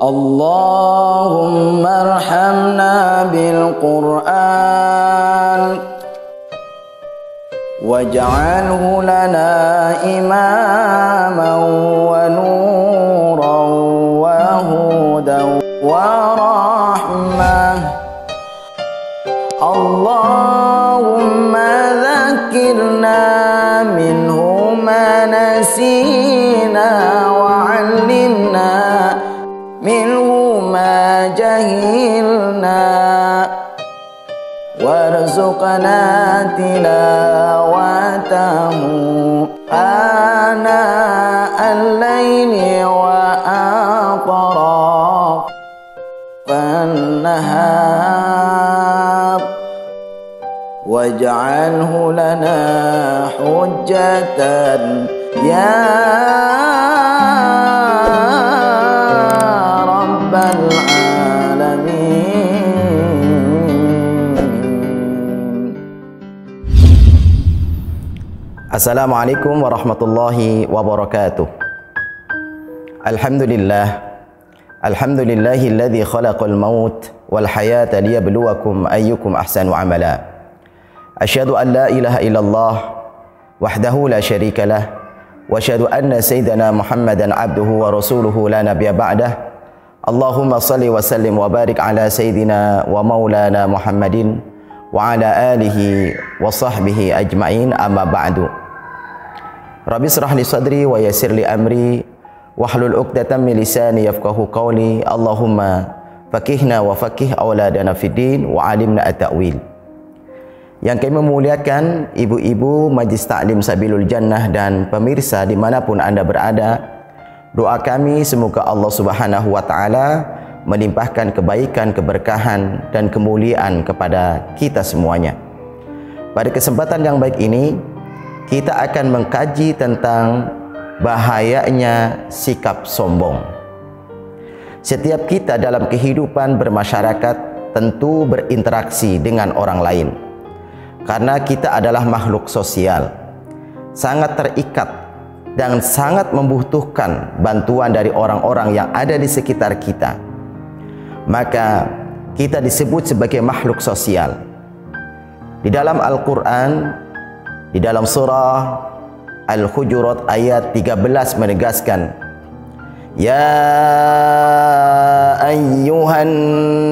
اللهم ارحمنا بالقرآن واجعله لنا إماما ونورا وهدى ورحمة. اللهم ذكرنا منه ما نسينا وعلمنا منه ما جهلنا وارزقنا تلاوته آناء الليل وأطراف النهار واجعله لنا حجة يا رب العالمين. Assalamualaikum warahmatullahi wabarakatuh. Alhamdulillahilladzi khalaqal maut wal hayata liyabluwakum ayyukum ahsanu amala. Asyhadu an la ilaha illallah wahdahu la syarika lah wa asyhadu anna sayyidana Muhammadan abduhu wa rasuluhu la nabiyya ba'dah. Allahumma salli wa sallim wa barik ala sayyidina wa maulana Muhammadin wa ala alihi wa sahbihi ajma'in, amma ba'du. Rabbi israh li sadri wa yassir li amri wahlul 'uqdatam min lisani yafqahu qawli. Allahumma faqihna wa faqih auladana fid din wa alimna at-ta'wil. Yang kami memuliakan ibu-ibu Majlis Ta'lim Sabilul Jannah dan pemirsa dimanapun anda berada, doa kami semoga Allah Subhanahu wa ta'ala melimpahkan kebaikan, keberkahan dan kemuliaan kepada kita semuanya. Pada kesempatan yang baik ini, kita akan mengkaji tentang bahayanya sikap sombong. Setiap kita dalam kehidupan bermasyarakat tentu berinteraksi dengan orang lain. Karena kita adalah makhluk sosial, sangat terikat dan sangat membutuhkan bantuan dari orang-orang yang ada di sekitar kita. Maka kita disebut sebagai makhluk sosial. Di dalam Al-Quran, di dalam surah Al-Hujurat ayat 13 menegaskan, Ya ayyuhan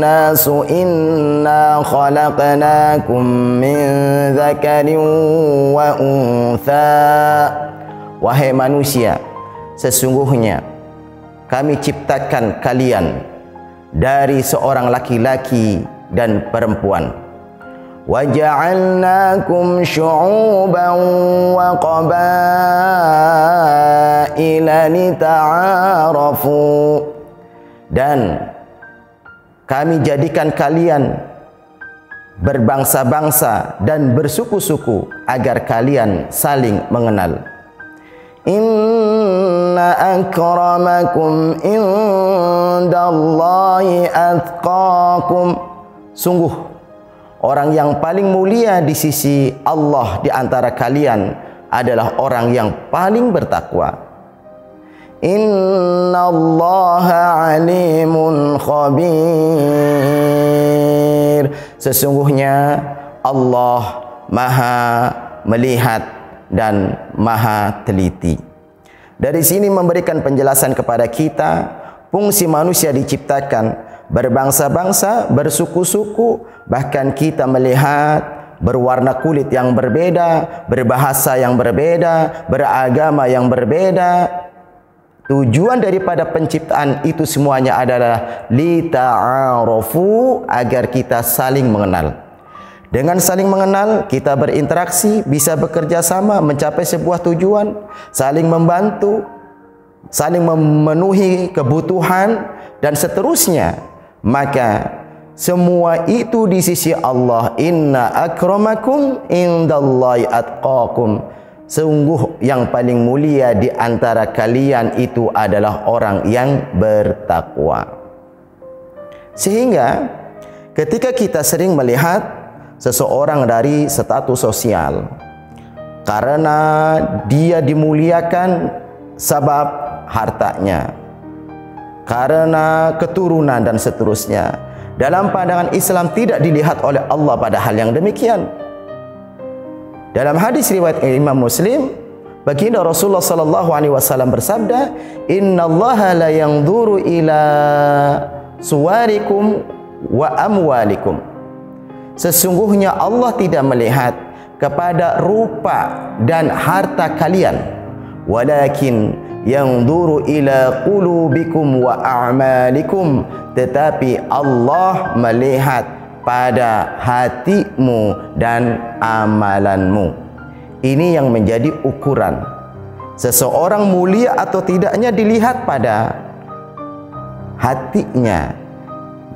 nasu inna khalaqnakum min dzakarin wa untha. Wahai manusia, sesungguhnya kami ciptakan kalian dari seorang laki-laki dan perempuan. وَجَعَلْنَاكُمْ شُعُوبًا وَقَبَائِلَ لِتَعَارَفُوا. Dan kami jadikan kalian berbangsa-bangsa dan bersuku-suku agar kalian saling mengenal. Inna akramakum indallahi atqakum. Sungguh orang yang paling mulia di sisi Allah di antara kalian adalah orang yang paling bertakwa. Innallaha alimun khabir. Sesungguhnya Allah Maha melihat dan Maha teliti. Dari sini memberikan penjelasan kepada kita, fungsi manusia diciptakan berbangsa-bangsa, bersuku-suku, bahkan kita melihat berwarna kulit yang berbeda, berbahasa yang berbeda, beragama yang berbeda. Tujuan daripada penciptaan itu semuanya adalah lita'arafu, agar kita saling mengenal. Dengan saling mengenal, kita berinteraksi, bisa bekerja sama mencapai sebuah tujuan, saling membantu, saling memenuhi kebutuhan dan seterusnya. Maka semua itu di sisi Allah. Inna akramakum indallahi atqakum. Sungguh yang paling mulia di antara kalian itu adalah orang yang bertakwa. Sehingga ketika kita sering melihat seseorang dari status sosial, karena dia dimuliakan sebab hartanya, karena keturunan dan seterusnya. Dalam pandangan Islam tidak dilihat oleh Allah pada hal yang demikian. Dalam hadis riwayat Imam Muslim, baginda Rasulullah sallallahu alaihi wasallam bersabda, "Innallaha la yanzuru ila suwarikum wa amwalikum." Sesungguhnya Allah tidak melihat kepada rupa dan harta kalian, walakin yanzuru ila qulubikum wa a'malikum, tetapi Allah melihat pada hatimu dan amalanmu. Ini yang menjadi ukuran seseorang mulia atau tidaknya dilihat pada hatinya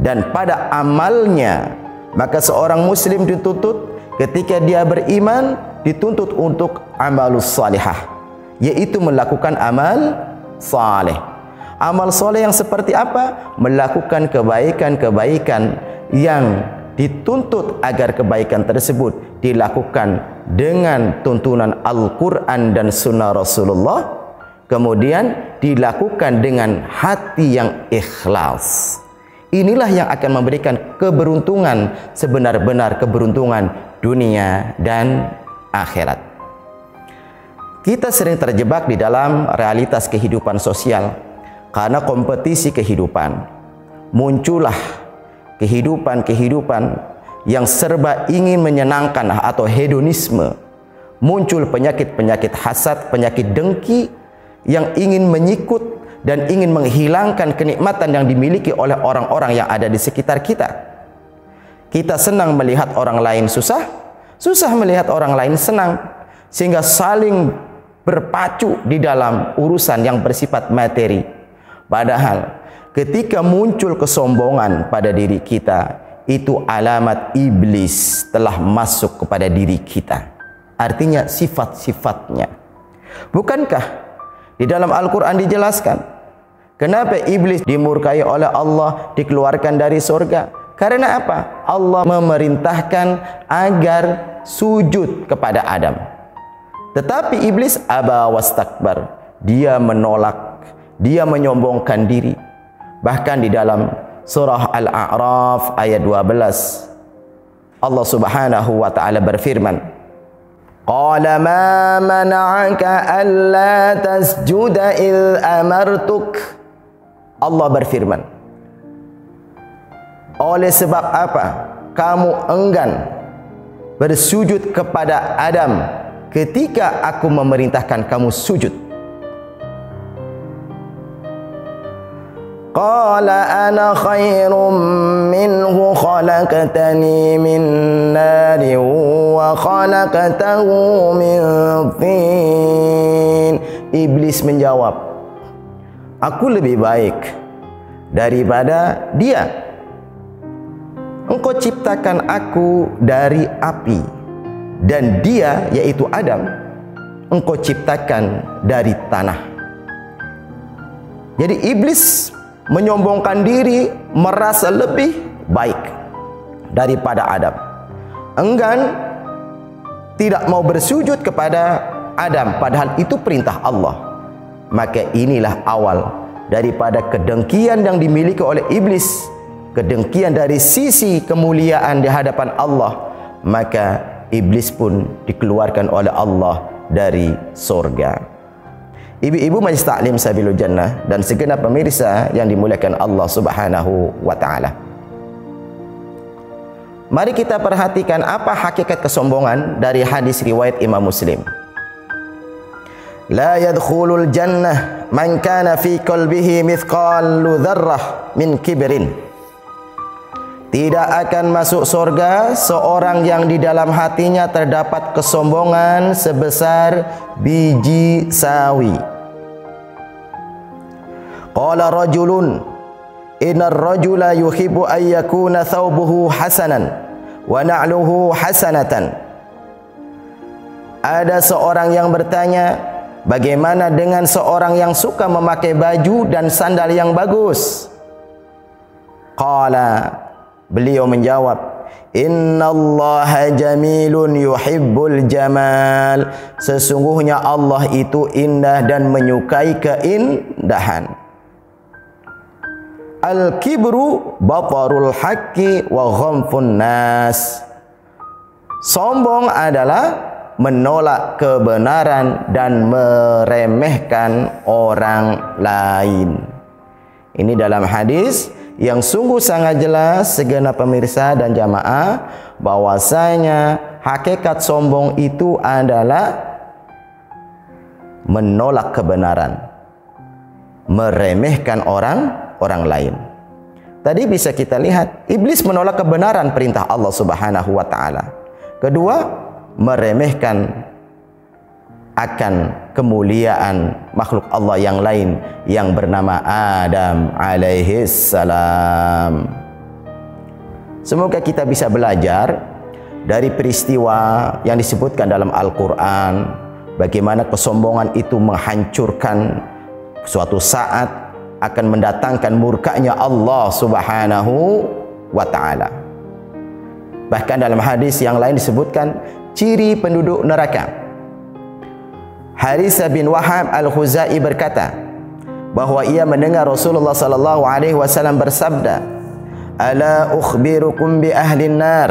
dan pada amalnya. Maka seorang muslim dituntut ketika dia beriman, dituntut untuk amalus salihah, yaitu melakukan amal saleh. Amal saleh yang seperti apa? Melakukan kebaikan-kebaikan yang dituntut agar kebaikan tersebut dilakukan dengan tuntunan Al-Quran dan Sunnah Rasulullah, kemudian dilakukan dengan hati yang ikhlas. Inilah yang akan memberikan keberuntungan, sebenar-benar keberuntungan dunia dan akhirat. Kita sering terjebak di dalam realitas kehidupan sosial karena kompetisi kehidupan. Muncullah kehidupan yang serba ingin menyenangkan atau hedonisme. Muncul penyakit-penyakit hasad, penyakit dengki yang ingin menyikut dan ingin menghilangkan kenikmatan yang dimiliki oleh orang-orang yang ada di sekitar kita. Kita senang melihat orang lain susah, susah melihat orang lain senang, sehingga saling berpacu di dalam urusan yang bersifat materi. Padahal ketika muncul kesombongan pada diri kita, itu alamat iblis telah masuk kepada diri kita. Artinya sifat-sifatnya. Bukankah di dalam Al-Quran dijelaskan kenapa iblis dimurkai oleh Allah, dikeluarkan dari surga? Karena apa? Allah memerintahkan agar sujud kepada Adam. Tetapi iblis aba wastakbar. Dia menolak, dia menyombongkan diri. Bahkan di dalam surah Al-A'raf ayat 12, Allah Subhanahu wa taala berfirman, "Qala ma mana'aka alla tasjuda idh amartuk." Allah berfirman, oleh sebab apa kamu enggan bersujud kepada Adam ketika aku memerintahkan kamu sujud? Qala ana khairum minhu khalaqtani min nari wa khalaqtahu min tin. Iblis menjawab, aku lebih baik daripada dia. Engkau ciptakan aku dari api, dan dia, yaitu Adam, engkau ciptakan dari tanah. Jadi iblis menyombongkan diri, merasa lebih baik daripada Adam. Enggan, tidak mau bersujud kepada Adam, padahal itu perintah Allah. Maka inilah awal daripada kedengkian yang dimiliki oleh iblis, kedengkian dari sisi kemuliaan di hadapan Allah. Maka iblis pun dikeluarkan oleh Allah dari surga. Ibu-ibu Majlis Taklim Sabilul Jannah dan segenap pemirsa yang dimuliakan Allah Subhanahu wa taala. Mari kita perhatikan apa hakikat kesombongan dari hadis riwayat Imam Muslim. La yadkhulul jannah man kana fi qalbihi mithqalu dzarrah min kibrin. Tidak akan masuk surga seorang yang di dalam hatinya terdapat kesombongan sebesar biji sawi. Qala rajulun innar rajula yuhibbu an yakuna thawbuhu hasanan wa na'luhu hasanatan. Ada seorang yang bertanya, bagaimana dengan seorang yang suka memakai baju dan sandal yang bagus? Qala, beliau menjawab, Innallaha jamilun yuhibbul jamal. Sesungguhnya Allah itu indah dan menyukai keindahan. Al-kibru batarul haqqi wa ghamfun nas. Sombong adalah menolak kebenaran dan meremehkan orang lain. Ini dalam hadis yang sungguh sangat jelas segenap pemirsa dan jamaah bahwasanya hakikat sombong itu adalah menolak kebenaran, meremehkan orang lain. Tadi bisa kita lihat iblis menolak kebenaran perintah Allah Subhanahu wa taala. Kedua, meremehkan akan kemuliaan makhluk Allah yang lain yang bernama Adam alaihis salam. Semoga kita bisa belajar dari peristiwa yang disebutkan dalam Al-Quran, bagaimana kesombongan itu menghancurkan, suatu saat akan mendatangkan murkanya Allah Subhanahu wa ta'ala. Bahkan dalam hadis yang lain disebutkan ciri penduduk neraka. Haritsah bin Wahab Al-Khuzai berkata bahwa ia mendengar Rasulullah sallallahu alaihi wasallam bersabda, "Ala ukhbirukum bi ahlin nar?"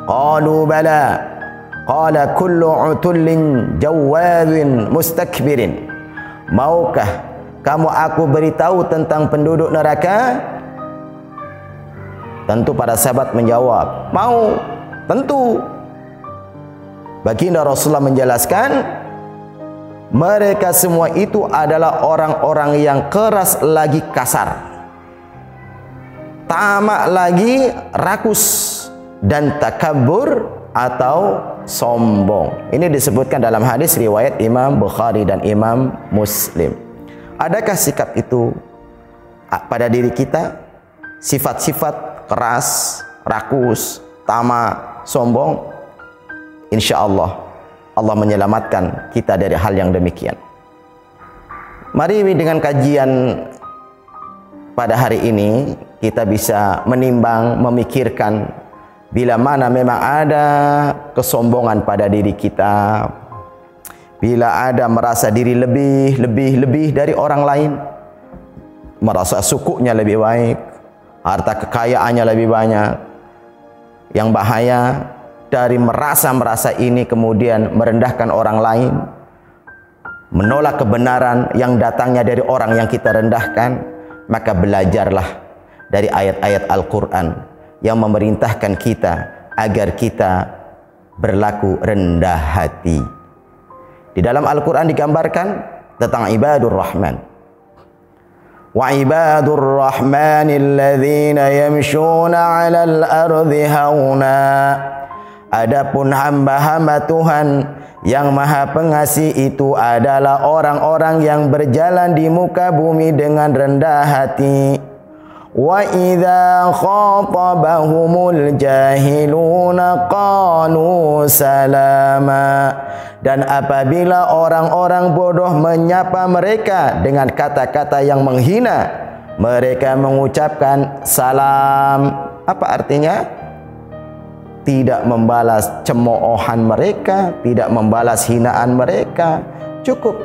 Qalu bala. Qala kullu utullin jawadin mustakbirin. Maukah kamu aku beritahu tentang penduduk neraka? Tentu para sahabat menjawab, mau, tentu. Baginda Rasulullah menjelaskan, mereka semua itu adalah orang-orang yang keras lagi kasar, tamak lagi rakus, dan takabur atau sombong. Ini disebutkan dalam hadis riwayat Imam Bukhari dan Imam Muslim. Adakah sikap itu pada diri kita? Sifat-sifat keras, rakus, tamak, sombong? Insya Allah Allah menyelamatkan kita dari hal yang demikian. Mari dengan kajian pada hari ini kita bisa menimbang, memikirkan bila mana memang ada kesombongan pada diri kita, bila ada merasa diri lebih dari orang lain, merasa sukunya lebih baik, harta kekayaannya lebih banyak. Yang bahaya dari merasa ini kemudian merendahkan orang lain, menolak kebenaran yang datangnya dari orang yang kita rendahkan. Maka belajarlah dari ayat-ayat Al-Quran yang memerintahkan kita agar kita berlaku rendah hati. Di dalam Al-Quran digambarkan tentang ibadur rahman. Wa ibadur rahmanil ladzina yamshuna 'alal ardi hauna. Adapun hamba-hamba Tuhan yang Maha Pengasih itu adalah orang-orang yang berjalan di muka bumi dengan rendah hati. Wa idza khatabahumul jahiluna qalu salama. Dan apabila orang-orang bodoh menyapa mereka dengan kata-kata yang menghina, mereka mengucapkan salam. Apa artinya? Tidak membalas cemoohan mereka, tidak membalas hinaan mereka. Cukup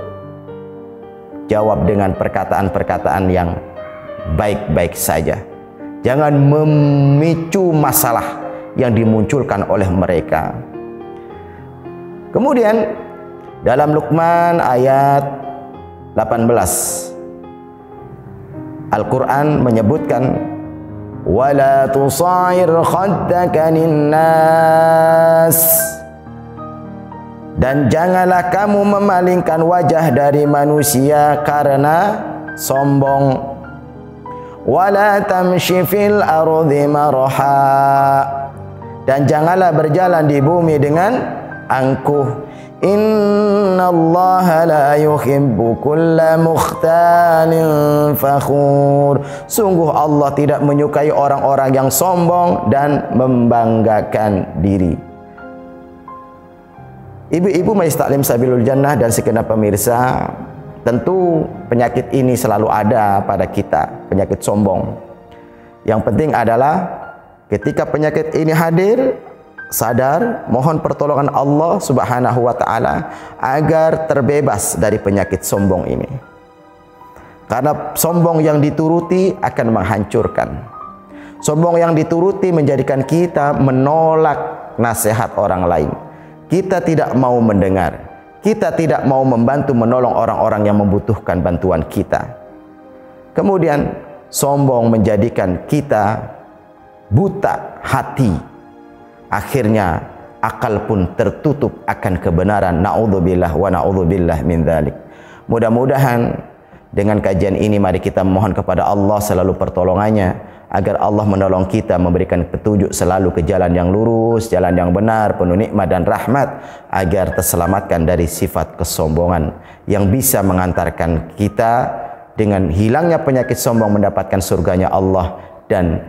jawab dengan perkataan-perkataan yang baik-baik saja. Jangan memicu masalah yang dimunculkan oleh mereka. Kemudian dalam Luqman ayat 18 Al-Quran menyebutkan, wala tusair khaddaka linnas, dan janganlah kamu memalingkan wajah dari manusia karena sombong. Wala tamshi fil ardi marha, dan janganlah berjalan di bumi dengan angkuh. Innallaha la yuhibbu kulla mukhtalin fakhur. Sungguh Allah tidak menyukai orang-orang yang sombong dan membanggakan diri. Ibu-ibu Majelis Taklim Sabilul Jannah dan segenap pemirsa, tentu penyakit ini selalu ada pada kita, penyakit sombong. Yang penting adalah Ketika penyakit ini hadir, sadar, mohon pertolongan Allah Subhanahu wa taala agar terbebas dari penyakit sombong ini. Karena sombong yang dituruti akan menghancurkan. Sombong yang dituruti menjadikan kita menolak nasihat orang lain. Kita tidak mau mendengar. Kita tidak mau membantu menolong orang-orang yang membutuhkan bantuan kita. Kemudian sombong menjadikan kita buta hati. Akhirnya akal pun tertutup akan kebenaran. Na'udzubillah wa na'udzubillah min dzalik. Mudah-mudahan dengan kajian ini mari kita mohon kepada Allah selalu pertolongannya agar Allah menolong kita, memberikan petunjuk selalu ke jalan yang lurus, jalan yang benar, penuh nikmat dan rahmat, agar terselamatkan dari sifat kesombongan yang bisa mengantarkan kita dengan hilangnya penyakit sombong mendapatkan surganya Allah, dan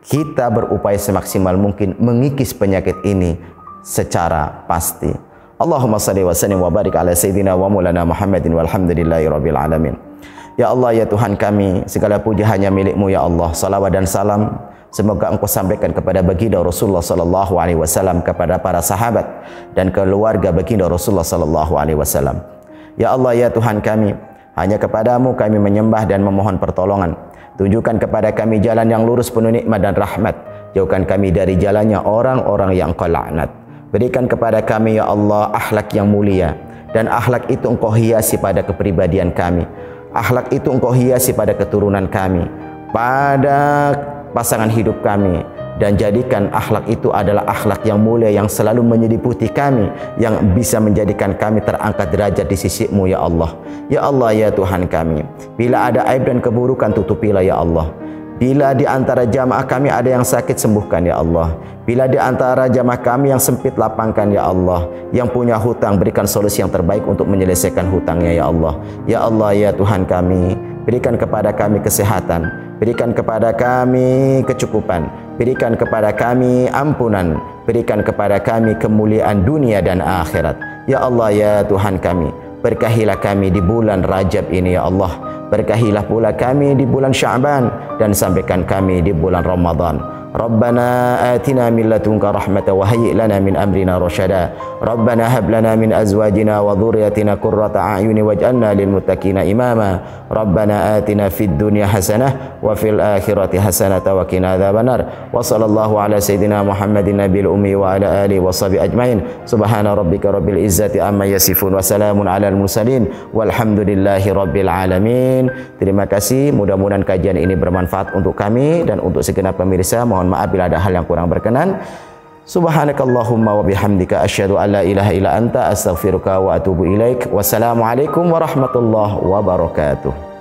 kita berupaya semaksimal mungkin mengikis penyakit ini secara pasti. Allahumma salli wa sallim wa barik ala sayyidina wa maulana Muhammadin walhamdulillahi rabbil alamin. Ya Allah, ya Tuhan kami, segala puji hanya milik-Mu ya Allah. Salawat dan salam semoga Engkau sampaikan kepada baginda Rasulullah sallallahu alaihi wasallam, kepada para sahabat dan keluarga baginda Rasulullah sallallahu alaihi wasallam. Ya Allah, ya Tuhan kami, hanya kepada-Mu kami menyembah dan memohon pertolongan. Tunjukkan kepada kami jalan yang lurus penuh nikmat dan rahmat. Jauhkan kami dari jalannya orang-orang yang Engkau laknat. Berikan kepada kami ya Allah akhlak yang mulia, dan akhlak itu Engkau hiasi pada kepribadian kami. Akhlak itu Engkau hiasi pada keturunan kami, pada pasangan hidup kami, dan jadikan akhlak itu adalah akhlak yang mulia yang selalu menyeliputi kami, yang bisa menjadikan kami terangkat derajat di sisi-Mu ya Allah. Ya Allah, ya Tuhan kami, bila ada aib dan keburukan tutupilah ya Allah. Bila di antara jamaah kami ada yang sakit, sembuhkan ya Allah. Bila di antara jamaah kami yang sempit, lapangkan ya Allah. Yang punya hutang, berikan solusi yang terbaik untuk menyelesaikan hutangnya ya Allah. Ya Allah, ya Tuhan kami, berikan kepada kami kesehatan, berikan kepada kami kecukupan, berikan kepada kami ampunan, berikan kepada kami kemuliaan dunia dan akhirat. Ya Allah, ya Tuhan kami, berkahilah kami di bulan Rajab ini ya Allah. Berkahilah pula kami di bulan Sya'ban, dan sampaikan kami di bulan Ramadan. Rabbana atina min ladunka rahmatan wa hayyi' lana min amrina rasyada. Rabbana hab lana min azwajina wa dhurriyyatina qurrata a'yuni waj'alna lil muttaqina imama. Rabbana atina fid dunya hasanah wa fil akhirati hasanah wa qina adzabannar. Wa sallallahu ala sayidina Muhammadin nabiyil ummi wa ala alihi wa sahbihi ajmain. Subhana rabbika rabbil izzati amma yasifun wa salamun alal mursalin walhamdulillahi rabbil alamin. Terima kasih, mudah-mudahan kajian ini bermanfaat untuk kami dan untuk segenap pemirsa. Mohon maaf bila ada hal yang kurang berkenan. Subhanakallahumma wa bihamdika asyhadu an la ilaha illa anta astaghfiruka wa atubu ilaik. Wassalamualaikum warahmatullahi wabarakatuh.